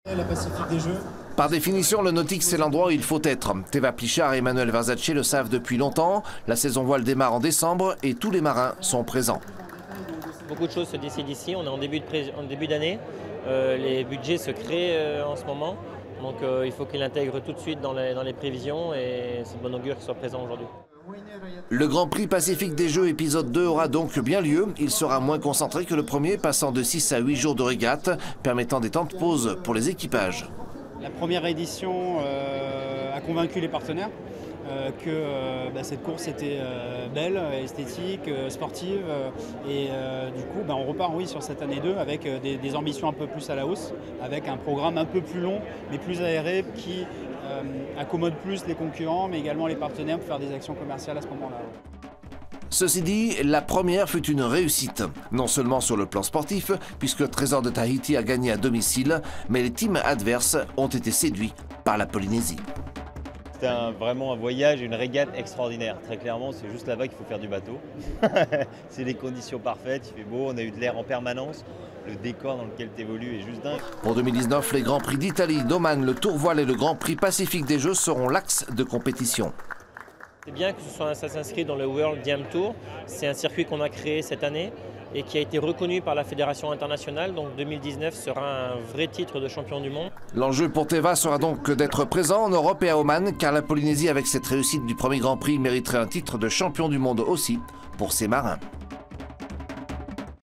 La Pacifique des Jeux. Par définition, le nautique, c'est l'endroit où il faut être. Teva Plichard et Emmanuel Versace le savent depuis longtemps. La saison voile démarre en décembre et tous les marins sont présents. Beaucoup de choses se décident ici. On est en début d'année. Les budgets se créent en ce moment. Donc il faut qu'il intègre tout de suite dans les prévisions et c'est de bon augure qu'il soit présent aujourd'hui. Le Grand Prix Pacifique des Jeux épisode 2 aura donc bien lieu. Il sera moins concentré que le premier, passant de 6 à 8 jours de régate, permettant des temps de pause pour les équipages. La première édition a convaincu les partenaires que cette course était belle, esthétique, sportive et du coup on repart sur cette année 2 avec des ambitions un peu plus à la hausse, avec un programme un peu plus long mais plus aéré qui accommode plus les concurrents mais également les partenaires pour faire des actions commerciales à ce moment-là. Ceci dit, la première fut une réussite, non seulement sur le plan sportif, puisque Trésor de Tahiti a gagné à domicile, mais les teams adverses ont été séduits par la Polynésie. C'était vraiment un voyage, une régate extraordinaire. Très clairement, c'est juste là-bas qu'il faut faire du bateau. C'est les conditions parfaites, il fait beau, on a eu de l'air en permanence. Le décor dans lequel tu évolues est juste dingue. Pour 2019, les Grands Prix d'Italie, d'Oman, le Tour Voile et le Grand Prix Pacifique des Jeux seront l'axe de compétition. C'est bien que ça s'inscrit dans le World Diam Tour. C'est un circuit qu'on a créé cette année et qui a été reconnu par la Fédération internationale. Donc 2019 sera un vrai titre de champion du monde. L'enjeu pour Teva sera donc d'être présent en Europe et à Oman, car la Polynésie, avec cette réussite du premier Grand Prix, mériterait un titre de champion du monde aussi pour ses marins.